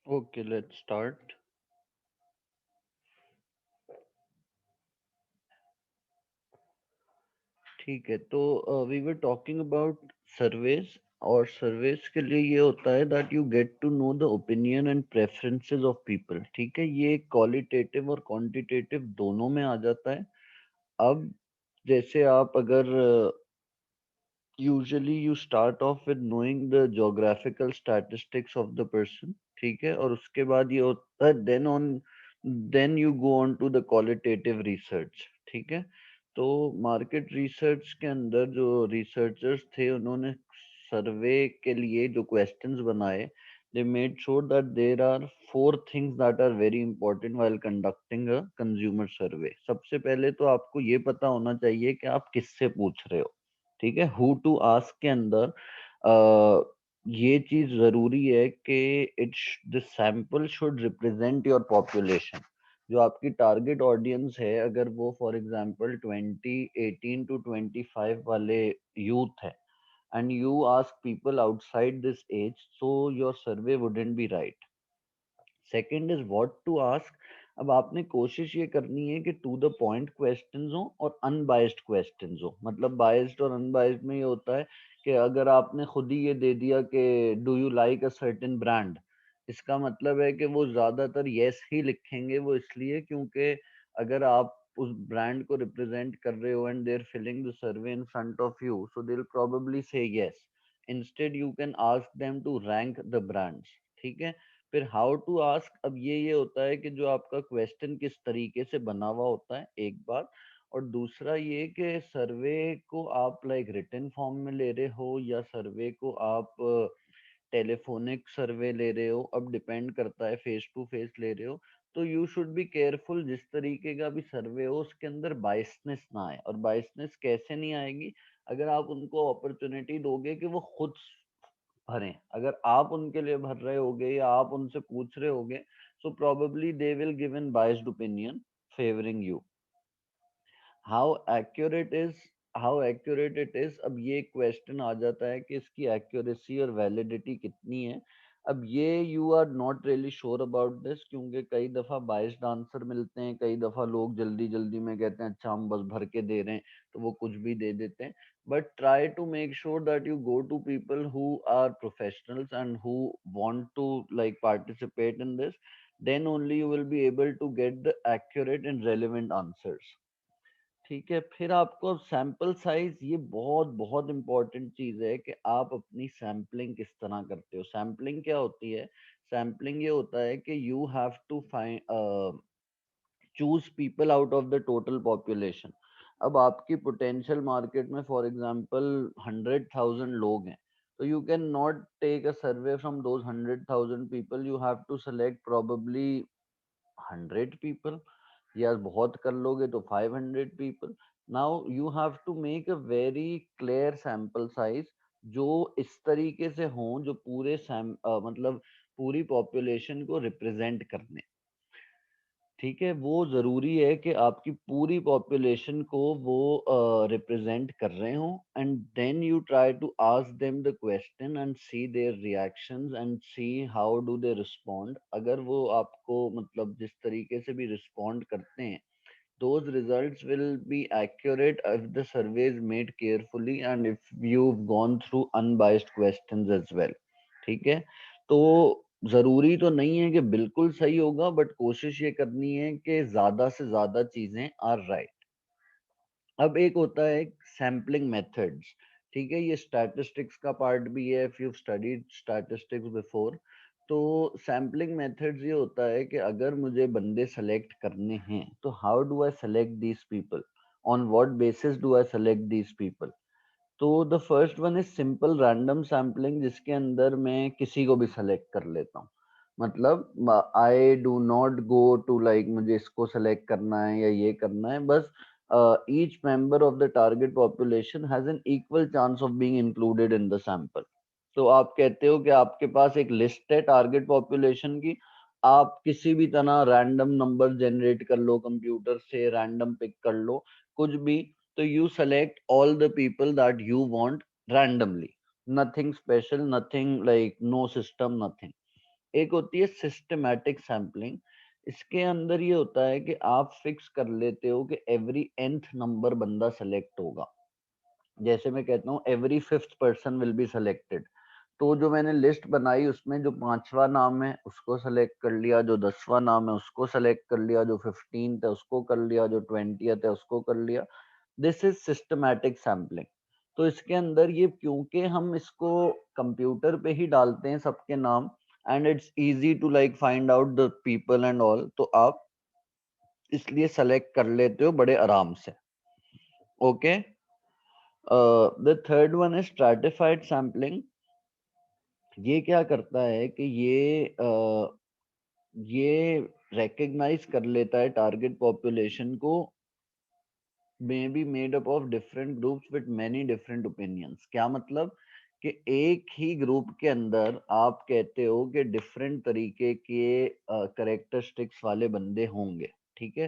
Okay, let's start. ठीक है, तो we were talking about surveys. और सर्वेज के लिए ये होता है that you get to know the opinion and preferences of people. ठीक है, ये क्वालिटेटिव और क्वांटिटेटिव दोनों में आ जाता है। अब जैसे आप अगर usually you start off with knowing the geographical statistics of the person. ठीक है, और उसके बाद ये होता है then you go on to the qualitative research. ठीक है, तो मार्केट रिसर्च के अंदर जो रिसर्चर्स थे उन्होंने सर्वे के लिए जो क्वेश्चंस बनाए, they made sure that there are four things that are very important while conducting a consumer survey। सबसे पहले तो आपको ये पता होना चाहिए कि आप किससे पूछ रहे हो। ठीक है, हु टू आस्क के अंदर ये चीज जरूरी है कि it the sample should represent your population. जो आपकी टारगेट ऑडियंस है, अगर वो फॉर एग्जांपल 2018 टू 25 वाले यूथ है, and you ask people outside this age, so your survey wouldn't be right। Second is what to ask. अब आपने कोशिश ये करनी है कि टू द पॉइंट क्वेश्चंस हो और अनबायस्ड क्वेश्चंस हो। मतलब बायस्ड और अनबायस्ड में ये होता है कि अगर आपने खुद ही ये दे दिया कि do you like a certain brand, इसका मतलब है कि वो ज्यादातर यस ही लिखेंगे। वो इसलिए क्योंकि अगर आप उस ब्रांड को रिप्रेजेंट कर रहे हो and they are filling the survey in front of you, so they will probably say yes. Instead you can ask them to rank the brands. ठीक है, फिर हाउ टू आस्क। अब ये होता है कि जो आपका क्वेश्चन किस तरीके से बना हुआ होता है, एक बात। और दूसरा ये कि सर्वे को आप लाइक रिटन फॉर्म में ले रहे हो या सर्वे को आप टेलीफोनिक सर्वे ले रहे हो, अब डिपेंड करता है, फेस टू फेस ले रहे हो। तो यू शुड बी केयरफुल, जिस तरीके का भी सर्वे हो उसके अंदर बायसनेस ना आए। और बायसनेस कैसे नहीं आएगी? अगर आप उनको अपॉर्चुनिटी दोगे कि वो खुद भरें। अगर आप उनके लिए भर रहे होगे या आप उनसे पूछ रहे होगे, so probably they will give in biased opinion favouring you. How accurate is how accurate it is. अब ये क्वेश्चन आ जाता है कि इसकी एक्यूरेसी और वैलिडिटी कितनी है। अब ये you are not really sure about this, क्योंकि कई दफा बाइस्ड आंसर मिलते हैं, कई दफा लोग जल्दी जल्दी में कहते हैं अच्छा हम बस भर के दे रहे हैं, तो वो कुछ भी दे देते हैं। But try to make sure that you go to people who are professionals and who want to like participate in this. then only you will be able to get the accurate and relevant answers। ठीक है, फिर आपको sample size, ये बहुत बहुत important चीज है कि आप अपनी सैम्पलिंग किस तरह करते हो। सैम्पलिंग क्या होती है? सैम्पलिंग ये होता है कि you have to find choose people out of the total population. अब आपकी पोटेंशियल मार्केट में फॉर एग्जांपल 100,000 लोग हैं, तो you can not take a survey from those 100,000 people. You have to select probably 100 people, या बहुत कर लोगे तो 500 people. Now you have to make a very clear sample size, जो इस तरीके से हो जो मतलब पूरी पॉपुलेशन को रिप्रेजेंट करने। ठीक है, वो जरूरी है कि आपकी पूरी पॉपुलेशन को वो रिप्रेजेंट कर रहे हो। And then you try to ask them the question and see their reactions and see how do they respond. अगर वो आपको मतलब जिस तरीके से भी रिस्पोंड करते हैं, those results will be accurate if the survey is made carefully and if you've gone through unbiased questions as well। ठीक है, तो जरूरी तो नहीं है कि बिल्कुल सही होगा, बट कोशिश ये करनी है कि ज्यादा से ज्यादा चीजें आर राइट। अब एक होता है सैम्पलिंग मेथड्स। ठीक है, ये स्टैटिस्टिक्स का पार्ट भी है, if you studied statistics before. तो सैम्पलिंग मेथड्स ये होता है कि अगर मुझे बंदे सेलेक्ट करने हैं, तो how do I select these people, on what basis do I select these people. तो the first one is simple random sampling, जिसके अंदर मैं किसी को भी सेलेक्ट कर लेता हूँ। मतलब I do not go to like मुझे इसको सेलेक्ट करना है या ये करना है। बस each member of the target population has an equal chance of being included in the sample. तो आप कहते हो कि आपके पास एक लिस्ट है टारगेट पॉपुलेशन की, आप किसी भी तरह रैंडम नंबर जनरेट कर लो, कंप्यूटर से रैंडम पिक कर लो, कुछ भी। तो you select all the people that you want randomly, nothing special, nothing like no system, nothing। एक होती है सिस्टमैटिक सैम्पलिंग। इसके अंदर ये होता है कि आप फिक्स कर लेते हो कि एवरी nth नंबर बंदा सेलेक्ट होगा। जैसे मैं कहता हूँ every fifth person will be selected. तो जो मैंने लिस्ट बनाई उसमें जो 5वां नाम है उसको सेलेक्ट कर लिया, जो 10वां नाम है उसको सेलेक्ट कर लिया, जो 15th है उसको कर लिया, जो 20th है उसको कर लिया। This is systematic sampling. तो इसके अंदर ये क्योंकि हम इसको कंप्यूटर पे ही डालते हैं सबके नाम, and it's easy to like find out the people and all, तो आप इसलिए सेलेक्ट कर लेते हो बड़े आराम से। Okay, the third one is stratified sampling. ये क्या करता है कि ये रिकग्नाइज कर लेता है टारगेट पॉपुलेशन को may be made up of different groups with many different opinions। क्या मतलब कि एक ही ग्रुप के अंदर आप कहते हो कि डिफरेंट तरीके के करेक्टरिस्टिक्स वाले बंदे होंगे, ठीक है,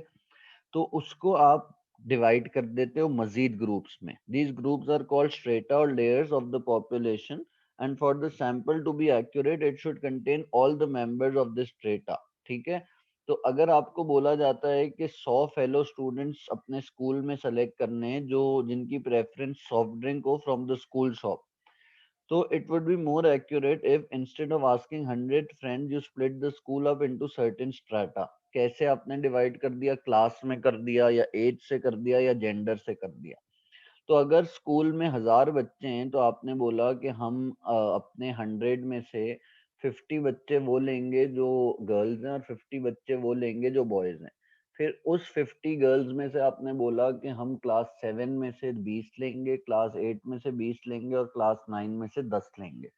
तो उसको आप डिवाइड कर देते हो मजीद ग्रुप्स में। These groups are called strata और layers of the population, and for the sample to be accurate it should contain all the members of this strata. ठीक है, तो अगर आपको बोला जाता है कि 100 फेलो स्टूडेंट्स अपने स्कूल में सेलेक्ट करने हैं जो जिनकी प्रेफरेंस सॉफ्ट ड्रिंक हो from the school shop, so it would be more accurate if instead of asking 100 friends you split the school up into certain strata। कैसे आपने डिवाइड कर दिया, क्लास में कर दिया या एज से कर दिया या जेंडर से कर दिया। तो अगर स्कूल में 1000 बच्चे हैं तो आपने बोला कि हम अपने 100 में से 50 बच्चे वो लेंगे जो गर्ल्स हैं और 50 बच्चे वो लेंगे जो बॉयज हैं। फिर उस 50 गर्ल्स में से आपने बोला कि हम क्लास 7 में से 20 लेंगे, क्लास 8 में से 20 लेंगे और क्लास 9 में से 10 लेंगे।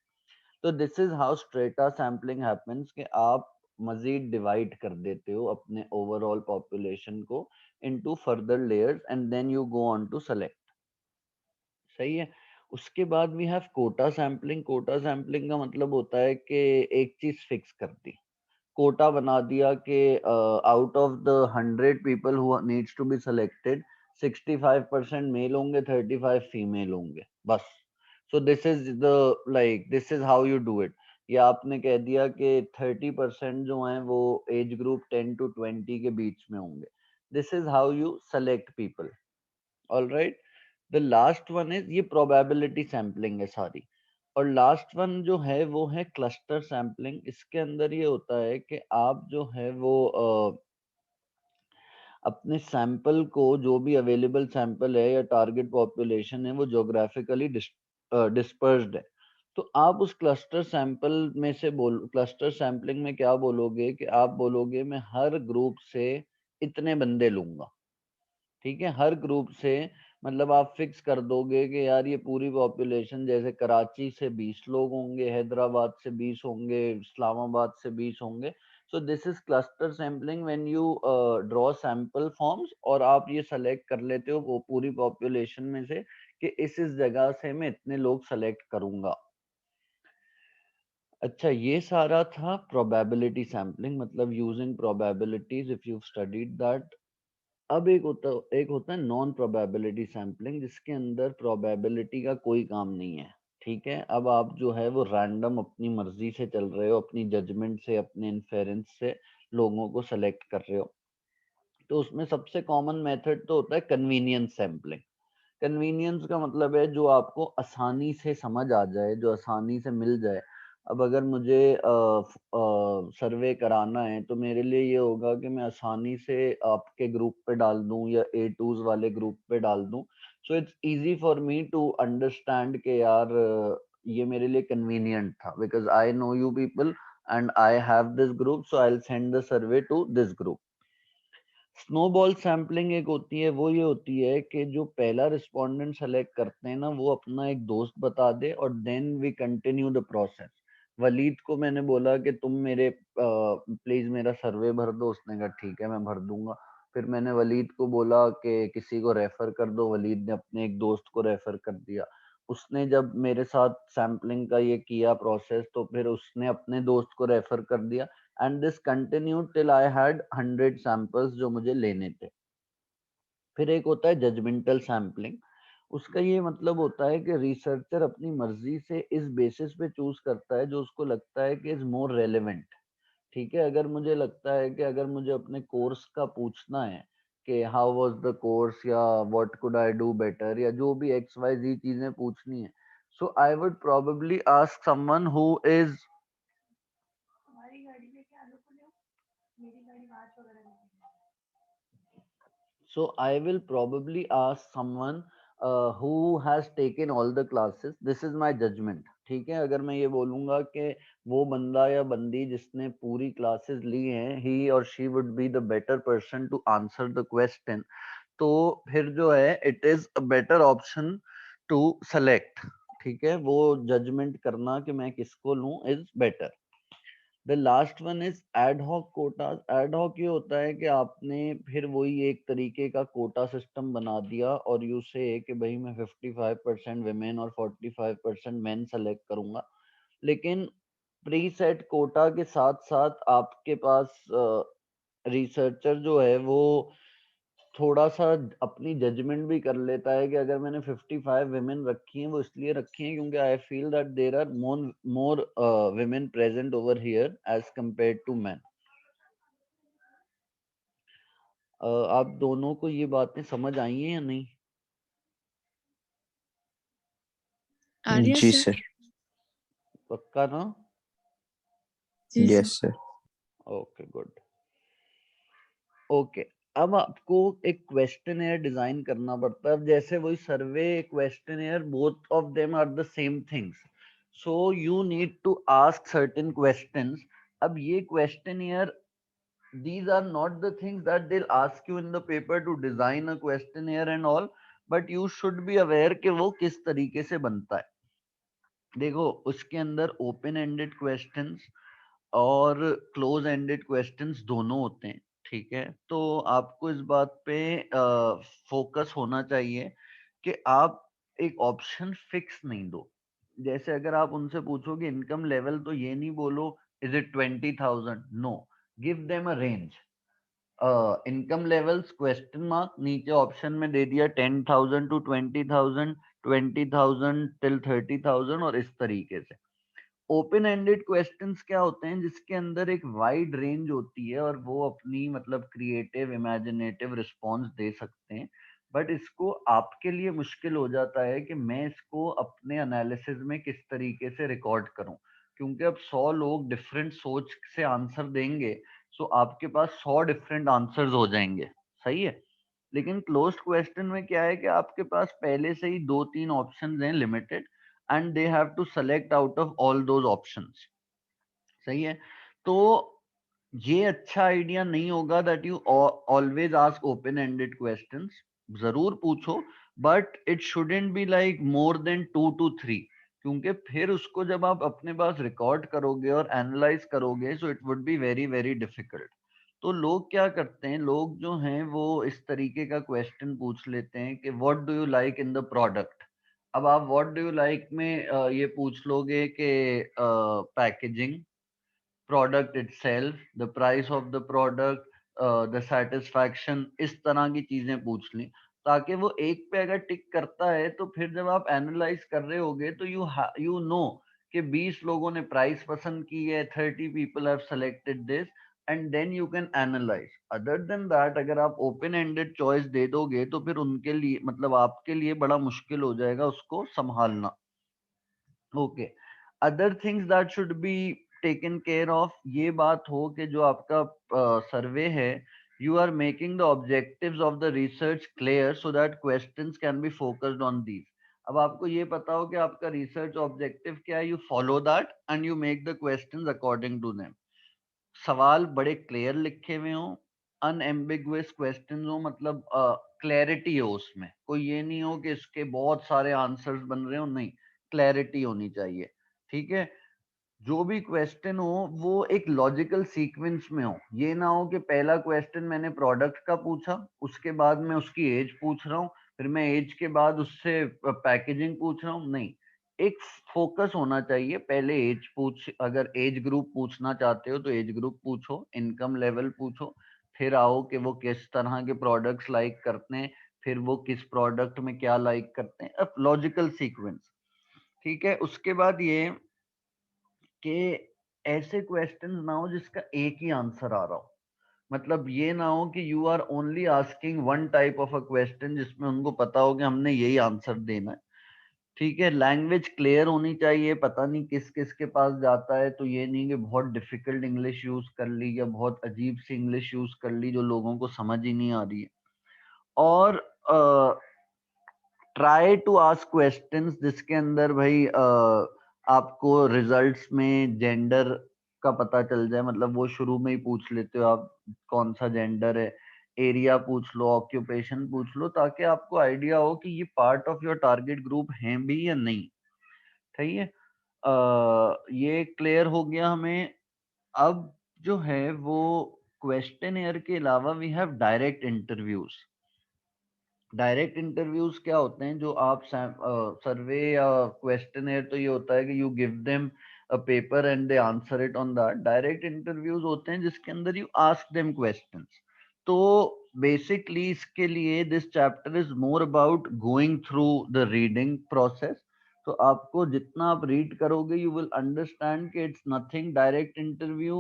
तो this is how strata sampling happens कि आप मजीद डिवाइड कर देते हो अपने ओवरऑल पॉपुलेशन को into further layers and then you go on to select. सही है। उसके बाद we have quota sampling. Quota sampling का मतलब होता है कि एक चीज फिक्स कर दी, कोटा बना दिया कि out of the 100 people who needs to be selected 65% male होंगे, 35 फीमेल होंगे, बस। So this is the like this is how you do it. या आपने कह दिया कि 30% जो हैं वो एज ग्रुप 10 to 20 के बीच में होंगे। This is how you select people. All right, the last one is, ये प्रोबेबिलिटी सैम्पलिंग है सारी। और लास्ट वन जो है वो है क्लस्टर सैम्पलिंग। इसके अंदर ये होता है कि आप जो है वो अपने सैंपल को, जो भी अवेलेबल सैंपल है या टारगेट पॉपुलेशन है वो ज्योग्राफिकली डिस्पर्स्ड है। तो आप उस क्लस्टर सैंपल में से क्लस्टर सैम्पलिंग में क्या बोलोगे कि आप बोलोगे मैं हर ग्रुप से इतने बंदे लूंगा। ठीक है, हर ग्रुप से मतलब आप फिक्स कर दोगे कि यार ये पूरी पॉपुलेशन, जैसे कराची से 20 लोग होंगे, हैदराबाद से 20 होंगे, इस्लामाबाद से 20 होंगे। सो this is cluster sampling when you draw sample forms और आप ये सेलेक्ट कर लेते हो वो पूरी पॉपुलेशन में से कि इस जगह से मैं इतने लोग सेलेक्ट करूंगा। अच्छा, ये सारा था प्रोबेबिलिटी सैम्पलिंग, मतलब using probabilities if you studied that. अब एक होता है नॉन प्रोबेबिलिटी सैम्पलिंग, जिसके अंदर प्रोबेबिलिटी का कोई काम नहीं है। ठीक है, अब आप जो है वो रैंडम अपनी मर्जी से चल रहे हो, अपनी जजमेंट से, अपने इन्फेरेंस से लोगों को सेलेक्ट कर रहे हो। तो उसमें सबसे कॉमन मेथड तो होता है कन्वीनियंस सैम्पलिंग। कन्वीनियंस का मतलब है जो आपको आसानी से समझ आ जाए, जो आसानी से मिल जाए। अब अगर मुझे सर्वे कराना है तो मेरे लिए ये होगा कि मैं आसानी से आपके ग्रुप पे डाल दूं या A2s वाले ग्रुप पे डाल दूं। So it's easy for me to understand के यार ये मेरे लिए कन्वीनियंट था because I know you people and I have this group, so I will send the survey to this group. Snowball sampling एक होती है, वो ये होती है कि जो पहला रिस्पोंडेंट सेलेक्ट करते हैं ना वो अपना एक दोस्त बता दे और then we continue the process. Walid को मैंने बोला कि तुम मेरे प्लीज मेरा सर्वे भर दो, उसने कहा ठीक है मैं भर दूंगा। फिर मैंने वलीद को बोला कि किसी को रेफर कर दो, वलीद ने अपने एक दोस्त को रेफर कर दिया। उसने जब मेरे साथ सैम्पलिंग का ये किया प्रोसेस तो फिर उसने अपने दोस्त को रेफर कर दिया, and this continued till I had 100 samples जो मुझे लेने थे। फिर एक होता है जजमेंटल सैम्पलिंग। उसका ये मतलब होता है कि रिसर्चर अपनी मर्जी से इस बेसिस पे चूज करता है जो उसको लगता है कि इज मोर रेलेवेंट। ठीक है। अगर मुझे लगता है कि अगर मुझे अपने कोर्स का पूछना है कि हाउ वाज द कोर्स या what could I do better या जो भी एक्स वाई जी चीजें पूछनी है, so I would probably ask someone who is So I will probably ask someone who has taken all the classes. This is my judgment. ठीक है। अगर मैं ये बोलूंगा कि वो बंदा या बंदी जिसने पूरी क्लासेस ली हैं, he or she would be the better person to answer the question, तो फिर जो है it is a better option to select। ठीक है। वो जजमेंट करना कि मैं किसको लूं is better। The last one is ad hoc quota. Ad hoc ये होता है कि आपने फिर वही एक तरीके का कोटा सिस्टम बना दिया और यू से कि भाई मैं 55% वेमेन और 45% मेन सेलेक्ट करूंगा, लेकिन प्री सेट कोटा के साथ साथ आपके पास रिसर्चर जो है वो थोड़ा सा अपनी जजमेंट भी कर लेता है कि अगर मैंने 55 विमेन रखी हैं वो इसलिए रखी हैं क्योंकि I feel that there are more women present over here as compared to man. आप दोनों को ये बातें समझ आई हैं या नहीं? जी सर। पक्का ना? Yes sir. Okay good. Okay. अब आपको एक क्वेश्चनएयर डिजाइन करना पड़ता है। अब जैसे वही survey questionnaire, both of them are the same things, so you need to ask certain questions. अब ये क्वेश्चनएयर, these are not the things that they'll ask you in the paper to design a questionnaire and all, but you should be aware कि वो किस तरीके से बनता है। देखो उसके अंदर ओपन एंडेड क्वेश्चंस और क्लोज एंडेड क्वेश्चंस दोनों होते हैं। ठीक है। तो आपको इस बात पे फोकस होना चाहिए कि आप एक ऑप्शन फिक्स नहीं दो। जैसे अगर आप उनसे पूछोगे इनकम लेवल, तो ये नहीं बोलो is it 20,000, no, give them a range. Income levels question mark, नीचे ऑप्शन में दे दिया 10,000 टू 20,000, 20,000 टिल 30,000 और इस तरीके से। ओपन एंडेड क्वेश्चंस क्या होते हैं, जिसके अंदर एक वाइड रेंज होती है और वो अपनी मतलब क्रिएटिव इमेजिनेटिव रिस्पॉन्स दे सकते हैं। बट इसको आपके लिए मुश्किल हो जाता है कि मैं इसको अपने एनालिसिस में किस तरीके से रिकॉर्ड करूं, क्योंकि अब 100 लोग डिफरेंट सोच से आंसर देंगे, सो आपके पास 100 डिफरेंट आंसर्स हो जाएंगे। सही है। लेकिन क्लोज्ड क्वेश्चन में क्या है कि आपके पास पहले से ही 2-3 ऑप्शंस हैं limited, and they have to select out of all those options. सही है। तो ये अच्छा आइडिया नहीं होगा that you always ask open ended questions. जरूर पूछो, but it shouldn't be like more than 2 to 3, क्योंकि फिर उसको जब आप अपने पास रिकॉर्ड करोगे और एनालाइज करोगे, सो it would be very very difficult. तो लोग क्या करते हैं, लोग जो हैं वो इस तरीके का क्वेश्चन पूछ लेते हैं कि what do you like in the product. अब आप व्हाट डू यू लाइक में ये पूछ लोगे कि packaging, product itself, the price of the product, the satisfaction, इस तरह की चीजें पूछ ली, ताकि वो एक पे अगर टिक करता है तो फिर जब आप एनालाइज कर रहे होगे तो यू नो कि 20 लोगों ने प्राइस पसंद की है, 30 people have selected this, and then you can analyse. Other than that अगर आप ओपन एंडेड चॉइस दे दोगे तो फिर उनके लिए मतलब आपके लिए बड़ा मुश्किल हो जाएगा उसको संभालना। Okay. Other things that should be taken care of, ये बात हो कि जो आपका सर्वे है, you are making the objectives of the research clear so that questions can be focused on these. अब आपको ये पता हो कि आपका रिसर्च ऑब्जेक्टिव क्या है, you follow that and you make the questions according to them. सवाल बड़े क्लियर लिखे हुए हों, अनएम्बिगुअस क्वेश्चन हो, मतलब क्लैरिटी हो उसमें, कोई ये नहीं हो कि इसके बहुत सारे आंसर्स बन रहे हो, नहीं, क्लैरिटी होनी चाहिए। ठीक है। जो भी क्वेश्चन हो वो एक लॉजिकल सीक्वेंस में हो, ये ना हो कि पहला क्वेश्चन मैंने प्रोडक्ट का पूछा, उसके बाद मैं उसकी एज पूछ रहा हूँ, फिर मैं एज के बाद उससे पैकेजिंग पूछ रहा हूँ, नहीं। एक फोकस होना चाहिए, पहले एज पूछ, अगर एज ग्रुप पूछना चाहते हो तो एज ग्रुप पूछो, इनकम लेवल पूछो, फिर आओ कि वो किस तरह के प्रोडक्ट्स लाइक करते हैं, फिर वो किस प्रोडक्ट में क्या लाइक करते हैं, अब लॉजिकल सीक्वेंस। ठीक है। उसके बाद ये कि ऐसे क्वेश्चंस ना हो जिसका एक ही आंसर आ रहा हो। मतलब ये ना हो कि you are only asking one type of a question जिसमें उनको पता हो कि हमने यही आंसर देना है। ठीक है, लैंग्वेज क्लियर होनी चाहिए, पता नहीं किस किस के पास जाता है, तो ये नहीं कि बहुत डिफिकल्ट इंग्लिश यूज कर ली या बहुत अजीब सी इंग्लिश यूज कर ली जो लोगों को समझ ही नहीं आ रही है। और ट्राई टू आस्क क्वेश्चंस जिसके अंदर भाई आपको रिजल्ट्स में जेंडर का पता चल जाए। मतलब वो शुरू में ही पूछ लेते हो आप कौन सा जेंडर है, एरिया पूछ लो, ऑक्यूपेशन पूछ लो, ताकि आपको आइडिया हो कि ये part of your target group है भी या नहीं। सही है। ये क्लियर हो गया हमें। अब जो है वो क्वेश्चन एयर के अलावा we have direct interviews. Direct interviews क्या होते हैं, जो आप सर्वे या क्वेश्चनर, तो ये होता है कि you give them a paper and they answer it on that. Direct interviews होते हैं जिसके अंदर यू आस्क देम क्वेश्चंस। तो बेसिकली इसके लिए this chapter is more about going through the reading process. तो आपको जितना आप रीड करोगे यू विल अंडरस्टैंड कि इट्स नथिंग। डायरेक्ट इंटरव्यू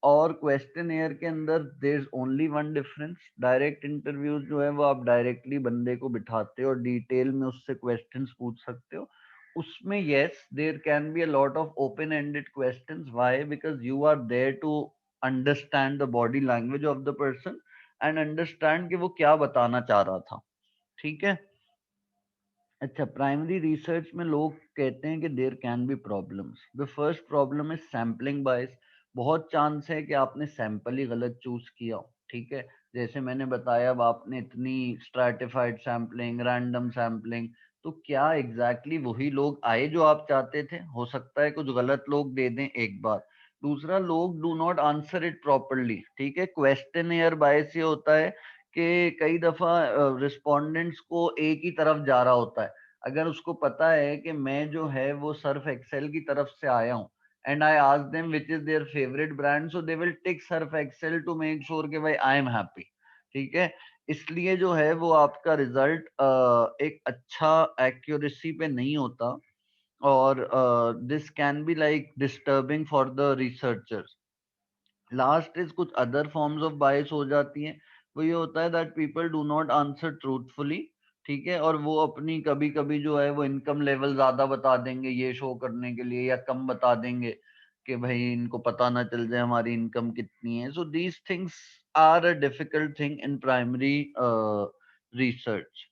और क्वेश्चन एयर के अंदर there is only one difference. Direct interviews जो है वो आप डायरेक्टली बंदे को बिठाते हो और डिटेल में उससे क्वेश्चंस पूछ सकते हो। उसमें yes there can be a lot of open ended questions. Why? Because you are there to understand the body language of the person and understand कि वो क्या बताना चाह रहा था। ठीक है। अच्छा, प्राइमरी रिसर्च में लोग कहते हैं कि there can be problems. The first problem is sampling bias. बहुत चांस है कि आपने सैंपल ही गलत चूज किया हो। ठीक है, जैसे मैंने बताया, अब आपने इतनी स्ट्रैटिफाइड सैम्पलिंग, रैंडम सैम्पलिंग, तो क्या एग्जैक्टली वही लोग आए जो आप चाहते थे? हो सकता है कुछ गलत लोग दे दें, एक बात। दूसरा, लोग do not answer it properly. ठीक है, क्वेश्चन एयर बायस ये होता है कि कई दफा रिस्पोंडेंट्स को एक ही तरफ जा रहा होता है। अगर उसको पता है कि मैं जो है वो सर्फ एक्सेल की तरफ से आया हूँ and I ask them which is their favourite brand, so they will tick Surf Excel to make sure कि भाई आई एम हैप्पी। ठीक है, इसलिए जो है वो आपका रिजल्ट एक अच्छा एक्यूरेसी पे नहीं होता। और this can be like disturbing for the researchers. Last is कुछ अदर फॉर्म्स ऑफ बायस हो जाती हैं। वो ये होता है that people do not answer truthfully. ठीक है, और वो अपनी कभी कभी जो है वो इनकम लेवल ज्यादा बता देंगे ये शो करने के लिए, या कम बता देंगे कि भाई इनको पता ना चल जाए हमारी इनकम कितनी है। So these things are a difficult thing in primary research.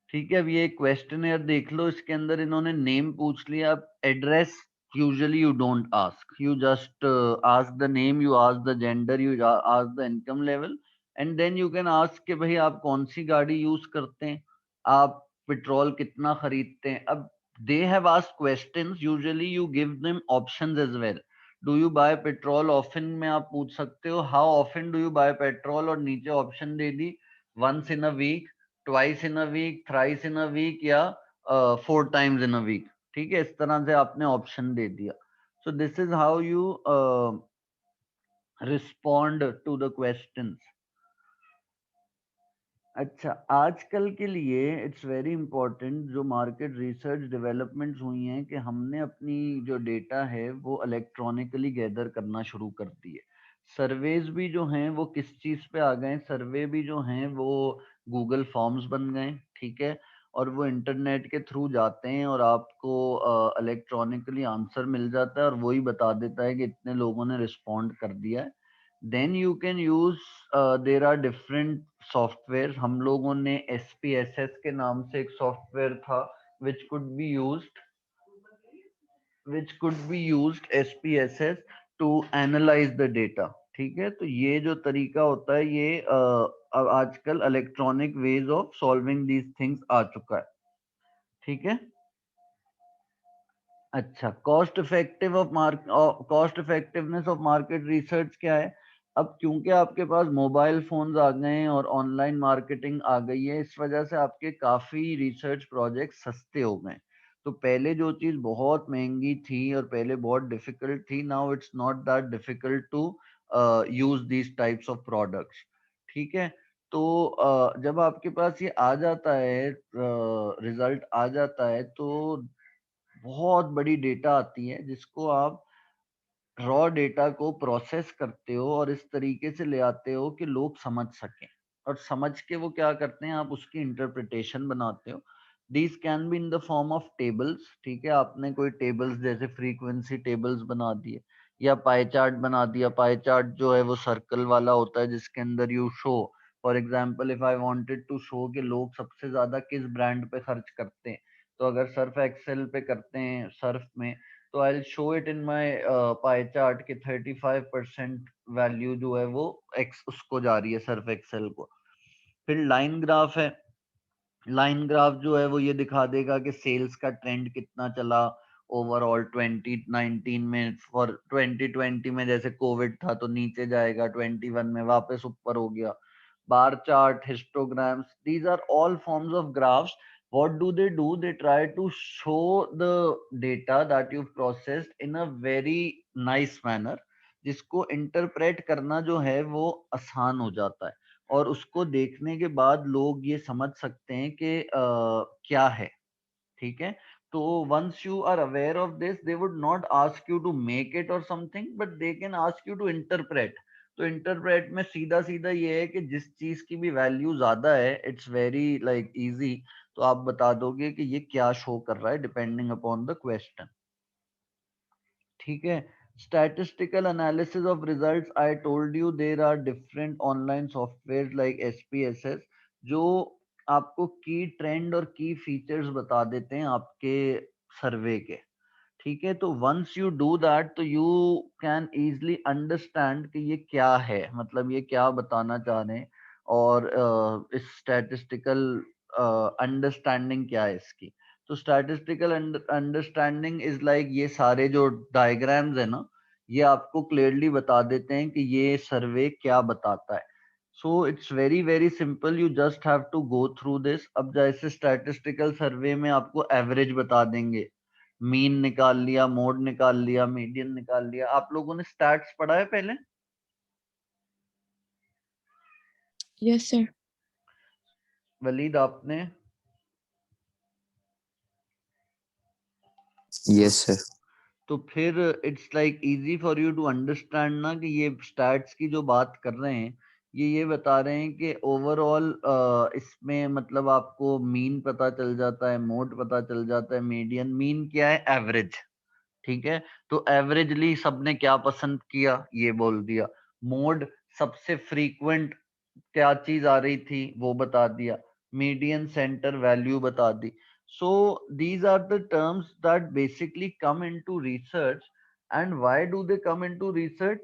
ठीक है, अब ये क्वेश्चनर देख लो, इसके अंदर इन्होंने नेम पूछ लिया। अब address usually you don't ask, you just ask the name, you ask the gender, you ask the income level, and then you can ask कि भाई आप कौन सी गाड़ी यूज करते हैं, आप पेट्रोल कितना खरीदते हैं। अब they have asked questions, usually you give them options as well. Do you buy petrol often में आप पूछ सकते हो, how often do you buy petrol, और नीचे ऑप्शन दे दी, once in a week, twice in a week, thrice in a week, या four times in a week. ठीक है, इस तरह से आपने ऑप्शन दे दिया। So this is how you respond to the questions. अच्छा, आजकल के लिए इट्स वेरी इंपॉर्टेंट जो मार्केट रिसर्च डेवलपमेंट्स हुई हैं कि हमने अपनी जो डेटा है वो इलेक्ट्रॉनिकली गैदर करना शुरू कर दी है। सर्वेज भी जो हैं वो किस चीज़ पे आ गए? सर्वे भी जो हैं वो गूगल फॉर्म्स बन गए। ठीक है, और वो इंटरनेट के थ्रू जाते हैं और आपको इलेक्ट्रॉनिकली आंसर मिल जाता है और वही बता देता है कि इतने लोगों ने रिस्पॉन्ड कर दिया है। Then you can use, there are different software. हम लोगों ने SPSS के नाम से एक सॉफ्टवेयर था which could be used SPSS to analyze the data। ठीक है, तो ये जो तरीका होता है ये अब आजकल electronic ways of solving these things आ चुका है। ठीक है। अच्छा, cost effectiveness of market research क्या है? अब क्योंकि आपके पास मोबाइल फोन्स आ गए हैं और ऑनलाइन मार्केटिंग आ गई है, इस वजह से आपके काफी रिसर्च प्रोजेक्ट सस्ते हो गए। तो पहले जो चीज बहुत महंगी थी और पहले बहुत डिफिकल्ट थी, now it's not that difficult to use these types of products. ठीक है, तो जब आपके पास ये आ जाता है, रिजल्ट आ जाता है, तो बहुत बड़ी डेटा आती है जिसको आप रॉ डेटा को प्रोसेस करते हो और इस तरीके से ले आते हो कि लोग समझ सकें, और समझ के वो क्या करते हैं, आप उसकी इंटरप्रिटेशन बनाते हो। These can be in the form of tables, ठीक है, आपने कोई टेबल्स जैसे फ्रीक्वेंसी टेबल्स बना दिए या पाई चार्ट बना दिया। पाई चार्ट जो है वो सर्कल वाला होता है जिसके अंदर you show, for example if I wanted to show कि लोग सबसे ज्यादा किस ब्रांड पे खर्च करते हैं, तो अगर सर्फ एक्सेल पे करते हैं सर्फ में, तो I show it in my pie chart कि 35% वैल्यू जो है वो एक्स उसको जा रही है सर्फ एक्सेल को। फिर लाइन ग्राफ है, लाइन ग्राफ जो है वो ये दिखा देगा कि सेल्स का ट्रेंड कितना चला ओवरऑल 2019 में, फॉर 2020 में जैसे कोविड था तो नीचे जाएगा, 21 में वापस ऊपर हो गया। Bar chart, histograms, these are all forms of graphs. What do? They try to show the data that you've processed in a very nice manner, जिसको इंटरप्रेट करना जो है वो आसान हो जाता है, और उसको देखने के बाद लोग ये समझ सकते हैं कि क्या है, ठीक है। तो once you are aware of this, they would not ask you to make it or something, but they can ask you to interpret. तो इंटरप्रेट में सीधा सीधा ये है कि जिस चीज की भी वैल्यू ज्यादा है, इट्स वेरी लाइक इजी, तो आप बता दोगे कि ये क्या शो कर रहा है डिपेंडिंग अपॉन द क्वेश्चन, ठीक है। Statistical analysis of results, I told you there are different online software like SPSS, जो आपको की ट्रेंड और की फीचर्स बता देते हैं आपके सर्वे के, ठीक है। तो वंस यू डू दैट, तो यू कैन इजिली अंडरस्टैंड कि ये क्या है, मतलब ये क्या बताना चाह रहे हैं, और इस स्टैटिस्टिकल अंडरस्टैंडिंग क्या है इसकी। तो स्टैटिस्टिकल अंडरस्टैंडिंग इज लाइक ये सारे जो डायग्राम्स है ना, ये आपको क्लियरली बता देते हैं कि ये सर्वे क्या बताता है। So it's very very simple, you just have to go through this. अब जैसे स्टैटिस्टिकल सर्वे में आपको एवरेज बता देंगे, मीन निकाल लिया, मोड निकाल लिया, मीडियन निकाल लिया। आप लोगों ने स्टैट्स पढ़ा है पहले? Yes, sir. वलीद आपने? तो Yes, sir. तो फिर it's like easy for you to understand ना कि ये स्टैट्स की जो बात कर रहे हैं, ये बता रहे हैं कि ओवरऑल इसमें मतलब आपको मीन पता चल जाता है, मोड पता चल जाता है, मीडियन, मीन क्या है, एवरेज, ठीक है। तो एवरेजली सबने क्या पसंद किया ये बोल दिया। मोड, सबसे फ्रीक्वेंट क्या चीज आ रही थी वो बता दिया। मीडियन, सेंटर, वैल्यू बता दी। So these are the terms that basically come into research. And why do they come into research?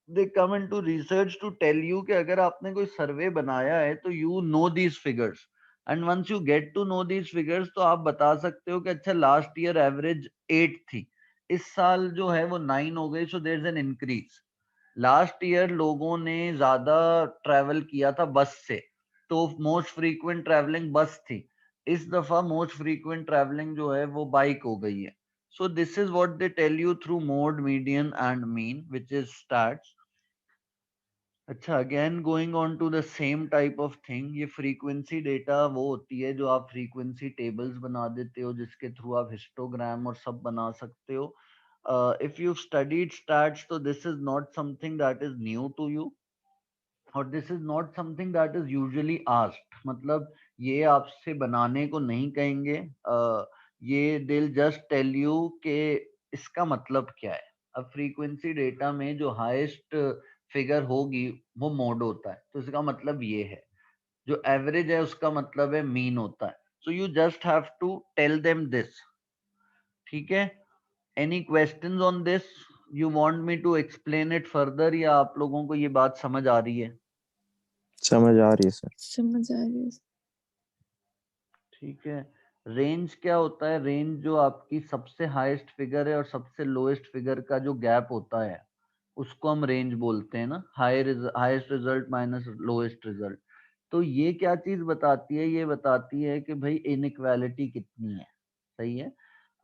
They come into research to tell you कि अगर आपने कोई सर्वे बनाया है तो you know these figures, and once you get to know these figures तो आप बता सकते हो कि अच्छा लास्ट ईयर एवरेज 8 थी, इस साल जो है वो 9 हो गई, so there is an increase. Last year लोगों ने ज्यादा ट्रैवल किया था बस से, तो मोस्ट फ्रीक्वेंट ट्रैवलिंग बस थी, इस दफा मोस्ट फ्रीक्वेंट ट्रैवलिंग जो है वो बाइक हो गई है। So this is what they tell you through mode, median and mean, which is stats. अच्छा, again going on to the same type of thing, ये फ्रीक्वेंसी डेटा वो होती है जो आप फ्रीक्वेंसी टेबल्स बना देते हो, जिसके थ्रू आप हिस्टोग्राम और सब बना सकते हो। इफ यू स्टडीड स्टैट्स, तो this is not something that is new to you, और this is not something that is usually asked, मतलब ये आपसे बनाने को नहीं कहेंगे। ये दिल जस्ट टेल यू कि इसका मतलब क्या है। अब फ्रीक्वेंसी डेटा में जो हाईएस्ट फिगर होगी वो मोड होता है, तो इसका मतलब ये है। जो एवरेज है उसका मतलब है मीन होता है। So you just have to tell them this, ठीक है। Any questions on this? You want me to explain it further, या आप लोगों को ये बात समझ आ रही है? समझ आ रही है सर। समझ आ रही है। ठीक है। रेंज क्या होता है? रेंज जो आपकी सबसे हाईएस्ट फिगर है और सबसे लोएस्ट फिगर का जो गैप होता है, उसको हम रेंज बोलते हैं ना, highest result minus lowest result. तो ये क्या चीज बताती है? ये बताती है कि भाई इनइक्वालिटी कितनी है, सही है।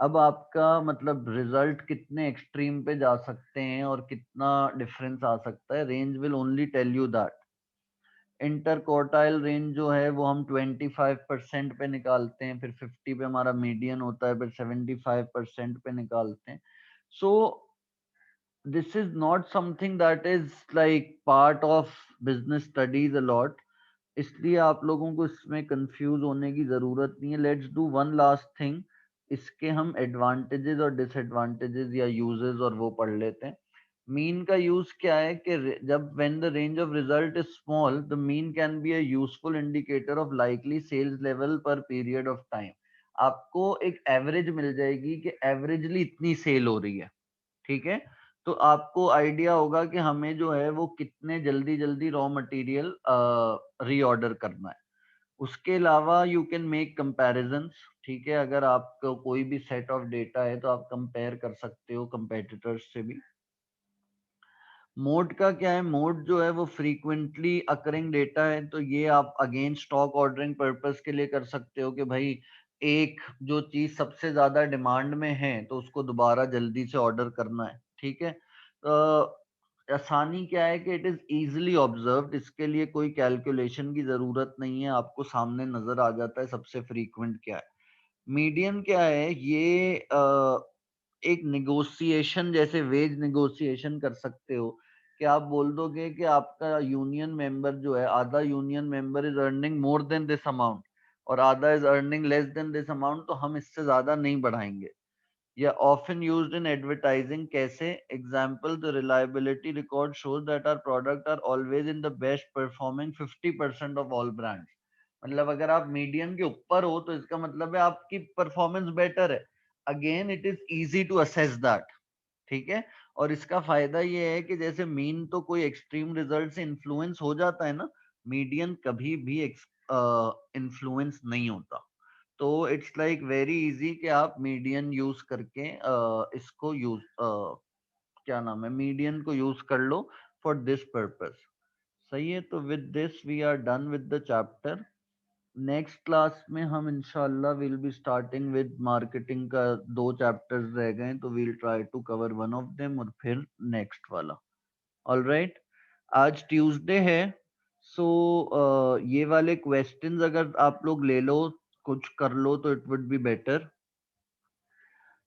अब आपका मतलब रिजल्ट कितने एक्सट्रीम पे जा सकते हैं और कितना डिफरेंस आ सकता है, range will only tell you that. Interquartile range जो है वो हम 25% पे निकालते हैं, फिर 50 पे हमारा मीडियन होता है, फिर 75% पे निकालते हैं। सो this is not something that is like part of business studies a lot, इसलिए आप लोगों को इसमें कंफ्यूज होने की जरूरत नहीं है. Let's do one last thing, इसके हम एडवांटेजेस और डिसएडवांटेजेस या यूजेस और वो पढ़ लेते हैं. मीन का यूज क्या है कि जब when the range of result is small, the mean can be a useful indicator of likely sales level per period of time. आपको एक एवरेज मिल जाएगी कि एवरेजली इतनी सेल हो रही है, ठीक है. तो आपको आइडिया होगा कि हमें जो है वो कितने जल्दी जल्दी रॉ मटेरियल रीऑर्डर करना है. उसके अलावा यू कैन मेक कंपैरिजंस, ठीक है. अगर आपको कोई भी सेट ऑफ डेटा है तो आप कंपेयर कर सकते हो कंपेटिटर्स से भी. मोड का क्या है, मोड जो है वो फ्रीक्वेंटली अकरिंग डेटा है, तो ये आप अगेन स्टॉक ऑर्डरिंग पर्पस के लिए कर सकते हो कि भाई एक जो चीज सबसे ज्यादा डिमांड में है तो उसको दोबारा जल्दी से ऑर्डर करना है, ठीक है. आसानी क्या है कि इट इज इजीली ऑब्जर्व्ड, इसके लिए कोई कैलकुलेशन की जरूरत नहीं है, आपको सामने नजर आ जाता है सबसे फ्रीक्वेंट क्या है. मीडियन क्या है, ये एक निगोशिएशन जैसे वेज निगोशिएशन कर सकते हो कि आप बोल दोगे कि आपका यूनियन मेंबर जो है, आधा union member is earning more than this amount और आधा is earning less than this amount, तो हम इससे ज्यादा नहीं बढ़ाएंगे. या ऑफन यूज्ड इन एडवर्टाइजिंग, कैसे, example the reliability record shows that our product are always in the best performing 50% of all brands. मतलब अगर आप मीडियम के ऊपर हो तो इसका मतलब है आपकी परफॉर्मेंस बेटर है. Again it is easy to assess that, ठीक है. और इसका फायदा ये है कि जैसे मीन तो कोई एक्सट्रीम रिजल्ट से इन्फ्लुएंस हो जाता है ना, मीडियन कभी भी इन्फ्लुएंस नहीं होता. तो इट्स लाइक वेरी इजी कि आप मीडियन यूज करके इसको यूज क्या नाम है, मीडियन को यूज कर लो फॉर दिस पर्पस. सही है. तो with this we are done with the chapter. Next class में हम इंशाल्लाह will be starting with marketing का 2 चैप्टर्स रह गए, तो we'll try to cover one of them और फिर नेक्स्ट वाला. All right. आज ट्यूसडे है, सो ये वाले क्वेश्चंस अगर आप लोग ले लो, कुछ कर लो तो इट वुड बी बेटर.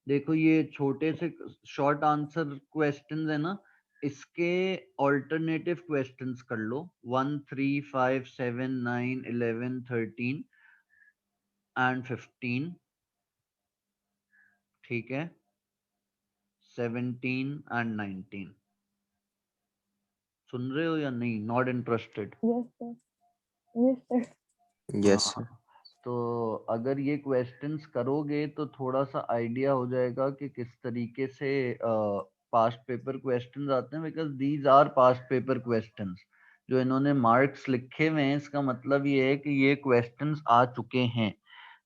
देखो ये छोटे से शॉर्ट आंसर क्वेश्चंस है ना, इसके ऑल्टरनेटिव क्वेश्चंस कर लो. 1 3 5 7 9 11 13 एंड 15, ठीक है. 17 एंड 19. सुन रहे हो या नहीं, not interested? Yes, sir. Yes, sir. Yes, sir. हाँ. तो अगर ये क्वेश्चंस करोगे तो थोड़ा सा आइडिया हो जाएगा कि किस तरीके से पास्ट पेपर क्वेश्चंस आते हैं, because these are past paper questions. जो इन्होंने मार्क्स लिखे हुए हैं इसका मतलब ये है कि ये क्वेश्चंस आ चुके हैं.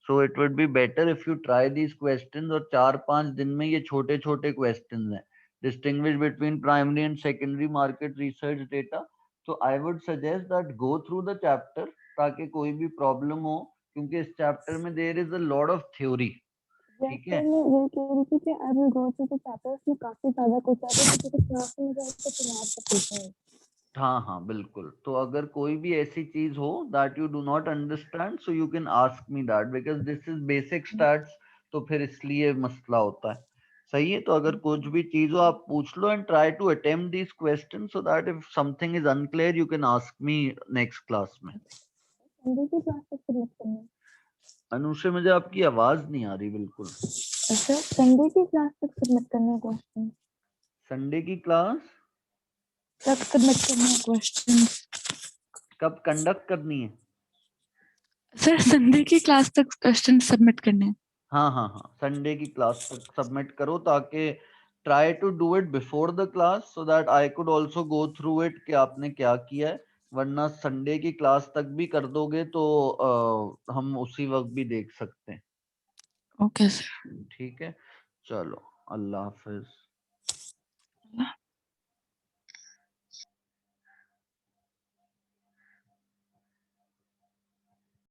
So it would be better if you try these questions, और 4-5 दिन में ये छोटे छोटे क्वेश्चंस हैं. Distinguish between primary and secondary market research data. तो I would suggest that go through the chapter, ताकि कोई भी प्रॉब्लम हो, क्योंकि इस चैप्टर में there is a lot of theory, Yes, ठीक sir. है. मैं ये कह रही थी कि I will go through the chapters में काफी ज्यादा कुछ आता है, क्योंकि क्लास में जाए तो फिर आपसे पूछेंगे. हाँ हाँ बिल्कुल. तो अगर कोई भी ऐसी चीज हो that you do not understand, so you can ask me that, because this is basic stats, तो फिर इसलिए मसला होता है. सही है. तो अगर कुछ भी चीज हो आप पूछ लो, and try to attempt this question, so that if something is unclear you can ask me next class में. संडे की क्लास तक सबमिट करना है. अनुषे मुझे आपकी आवाज नहीं आ रही बिल्कुल. सर संडे की क्लास तक सबमिट करना है क्वेश्चन. संडे की क्लास तक सबमिट करना है क्वेश्चन. कब कंडक्ट करनी है? सर संडे की क्लास तक क्वेश्चन सबमिट करने हैं. हाँ हाँ हाँ, संडे की क्लास तक सबमिट करो, ताकि try to do it before the class, so that I could also go through it कि आपने क्या किया है. वरना संडे की क्लास तक भी कर दोगे तो हम उसी वक्त भी देख सकते हैं. Okay sir. ठीक है. चलो, अल्लाह हाफिज.